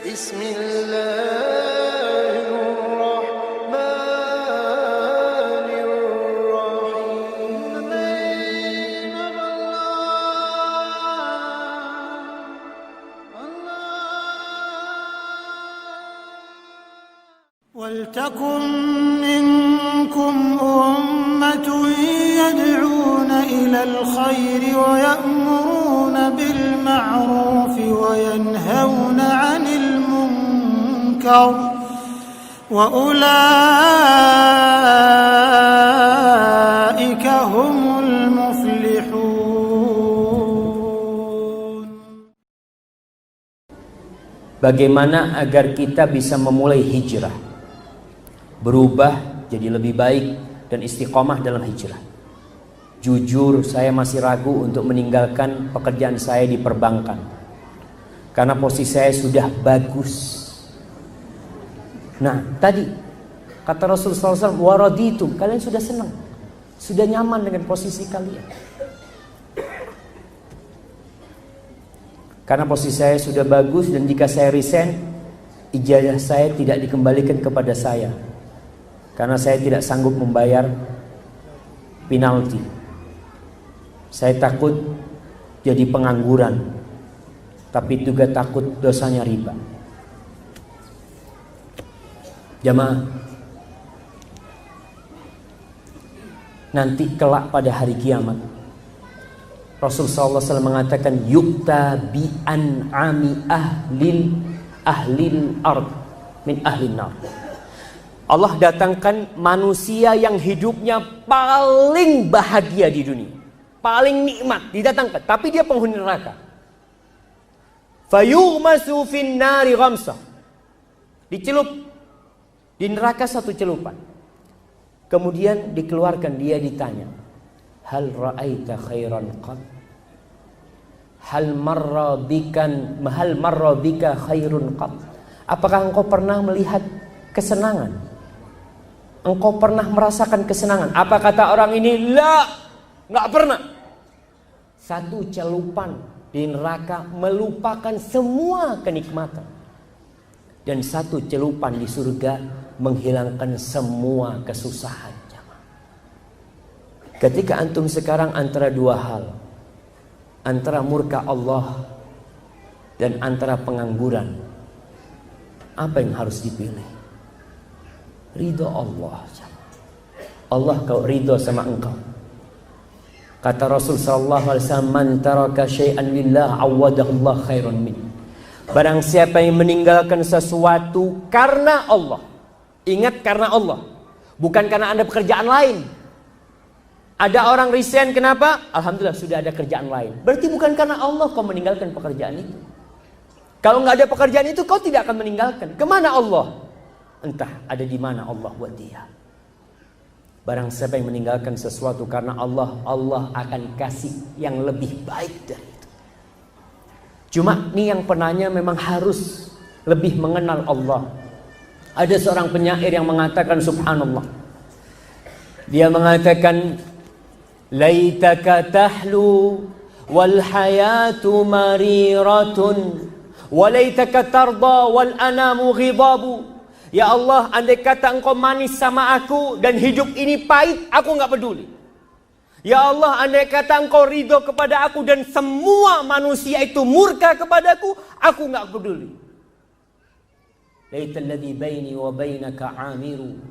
بسم الله الرحمن الرحيم ولتكن منكم أمة يدعون إلى الخير ويأمرون بالمعروف وينهون عن المنكر وأولئك هم المفلحون. Bagaimana agar kita bisa memulai hijrah, berubah jadi lebih baik dan istiqomah dalam hijrah? Jujur, saya masih ragu untuk meninggalkan pekerjaan saya di perbankan karena posisi saya sudah bagus. Nah, tadi kata Rasulullah SAW, waraditum, kalian sudah senang, sudah nyaman dengan posisi kalian. Karena posisi saya sudah bagus, dan jika saya resign, ijazah saya tidak dikembalikan kepada saya karena saya tidak sanggup membayar penalti. Saya takut jadi pengangguran, tapi juga takut dosanya riba. Jamaah, nanti kelak pada hari kiamat, Rasulullah SAW mengatakan, yukta bi an'ami ahlil ard min ahlin nar. Allah datangkan manusia yang hidupnya paling bahagia di dunia, paling nikmat, didatangkan, tapi dia penghuni neraka. Fayughmasu fin nari ghamsa, dicelup di neraka satu celupan. Kemudian dikeluarkan, dia ditanya, hal ra'aita khairan qad? Hal marra bika khairun qad? Apakah engkau pernah melihat kesenangan? Engkau pernah merasakan kesenangan? Apa kata orang ini? La, enggak pernah. Satu celupan di neraka melupakan semua kenikmatan, dan satu celupan di surga menghilangkan semua kesusahan. Ketika antum sekarang antara dua hal, antara murka Allah dan antara pengangguran, apa yang harus dipilih? Ridho Allah. Allah kau ridho sama engkau. Kata Rasul sallallahu alaihi wasallam, man taraka syai'an lillah awadahu Allah khairan min. Barang siapa yang meninggalkan sesuatu karena Allah, ingat, karena Allah, bukan karena Anda pekerjaan lain. Ada orang resign, kenapa? Alhamdulillah sudah ada kerjaan lain. Berarti bukan karena Allah kau meninggalkan pekerjaan itu. Kalau nggak ada pekerjaan itu, kau tidak akan meninggalkan. Kemana Allah? Entah ada di mana Allah buat dia. Barang siapa yang meninggalkan sesuatu karena Allah, Allah akan kasih yang lebih baik dari itu. Cuma nih yang penanya memang harus lebih mengenal Allah. Ada seorang penyair yang mengatakan, subhanallah, dia mengatakan, laitaka tahlu wal hayatu mariratun walaitaka tarda wal anamu ghidabu. Ya Allah, andai kata engkau manis sama aku dan hidup ini pahit, aku enggak peduli. Ya Allah, andai kata engkau ridho kepada aku dan semua manusia itu murka kepadaku, aku enggak peduli. Laital ladzi baini wa bainaka amiru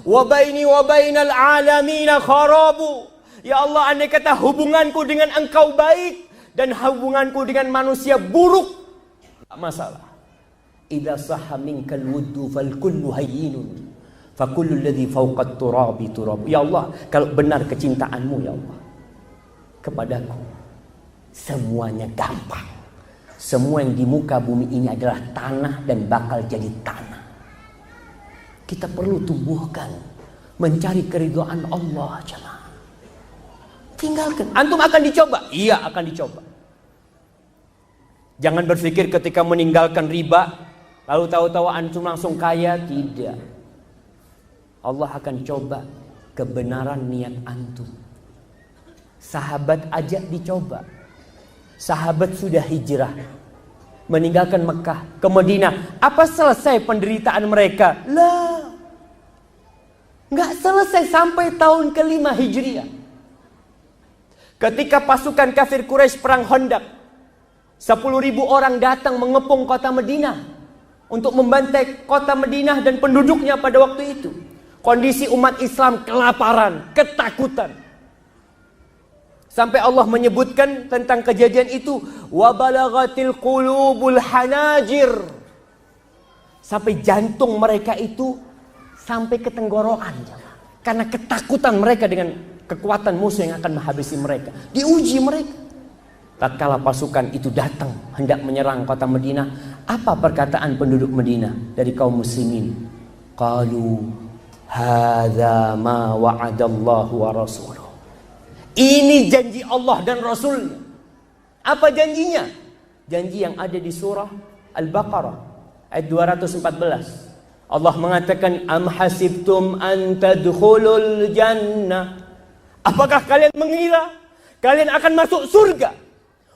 wa baini wa bainal alamin kharabu. Ya Allah, andai kata hubunganku dengan engkau baik dan hubunganku dengan manusia buruk, tak masalah. Idza sahha minkal wuddu fal kullu hayyinun fa kullu alladhi fawqa at-turabi turab. Ya Allah, kalau benar kecintaanmu ya Allah kepadaku, semuanya gampang. Semua yang di muka bumi ini adalah tanah dan bakal jadi tanah. Kita perlu tumbuhkan mencari keridhaan Allah, jemaah. Tinggalkan. Antum akan dicoba? Iya, akan dicoba. Jangan berpikir ketika meninggalkan riba lalu tahu-tahu antum langsung kaya. Tidak. Allah akan coba kebenaran niat antum. Sahabat aja dicoba. Sahabat sudah hijrah, meninggalkan Mekah ke Madinah. Apa selesai penderitaan mereka? Lah, nggak selesai sampai tahun ke-5 Hijriah. Ketika pasukan kafir Quraisy perang Khandaq, 10.000 orang datang mengepung kota Madinah untuk membantai kota Madinah dan penduduknya pada waktu itu. Kondisi umat Islam kelaparan, ketakutan. Sampai Allah menyebutkan tentang kejadian itu, wa balaghatil qulubul hanajir. Sampai jantung mereka itu sampai ke tenggorokan, karena ketakutan mereka dengan kekuatan musuh yang akan menghabisi mereka. Diuji mereka. Tatkala pasukan itu datang hendak menyerang kota Madinah, apa perkataan penduduk Madinah dari kaum muslimin? Qalu hadza ma wa'adallahu wa rasuluh. Ini janji Allah dan Rasulnya. Apa janjinya? Janji yang ada di surah Al-Baqarah ayat 214. Allah mengatakan, am hasibtum an tadkhulul jannah. Apakah kalian mengira kalian akan masuk surga?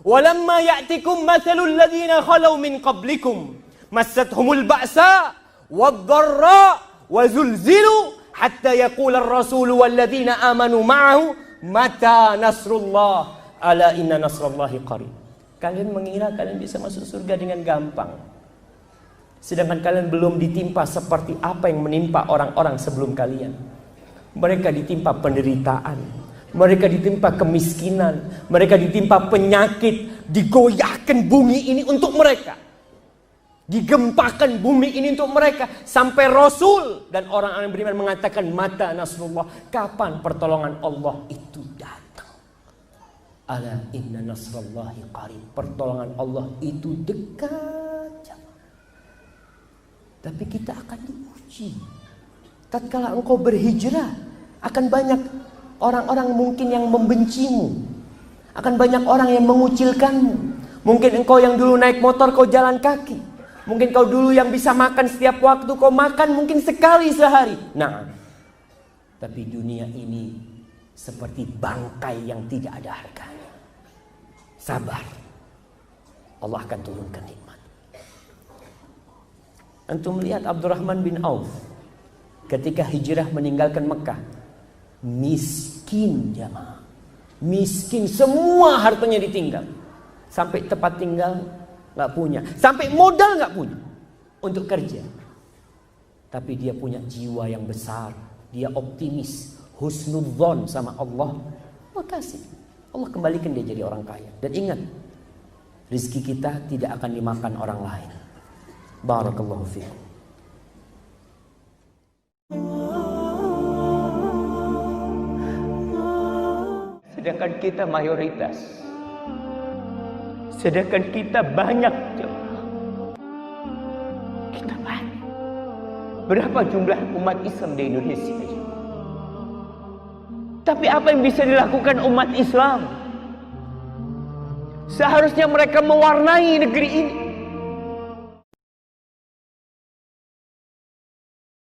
Walamma ya'tikum mathalul ladzina khalau min qablikum massathumul ba'sa wad-dharra wa zulzilu hatta yaqula ar-rasulu wal ladzina amanu ma'ahu mata nasrullah ala inna nasrallahi qarib. Kalian mengira kalian bisa masuk surga dengan gampang, sedangkan kalian belum ditimpa seperti apa yang menimpa orang-orang sebelum kalian. Mereka ditimpa penderitaan, mereka ditimpa kemiskinan, mereka ditimpa penyakit, digoyahkan bumi ini untuk mereka, digempakan bumi ini untuk mereka, sampai Rasul dan orang-orang yang beriman mengatakan mata nasrullah, kapan pertolongan Allah itu datang. Ala inna nasrallahi qarib, pertolongan Allah itu dekat. Tapi kita akan diuji. Tatkala engkau berhijrah, akan banyak orang-orang mungkin yang membencimu, akan banyak orang yang mengucilkanmu. Mungkin engkau yang dulu naik motor, kau jalan kaki. Mungkin kau dulu yang bisa makan setiap waktu, kau makan mungkin sekali sehari. Nah, tapi dunia ini seperti bangkai yang tidak ada harganya. Sabar, Allah akan turunkan nikmat. Antum lihat Abdurrahman bin Auf ketika hijrah meninggalkan Mekah, miskin jamaah, miskin, semua hartanya ditinggal, sampai tempat tinggal nggak punya, sampai modal nggak punya untuk kerja. Tapi dia punya jiwa yang besar, dia optimis, husnudzon sama Allah. Makasih, Allah kembalikan dia jadi orang kaya. Dan ingat, rizki kita tidak akan dimakan orang lain. Barakallahu fiikum. Sedangkan kita mayoritas, sedangkan kita banyak, kita banyak. Berapa jumlah umat Islam di Indonesia? Tapi apa yang bisa dilakukan umat Islam? Seharusnya mereka mewarnai negeri ini.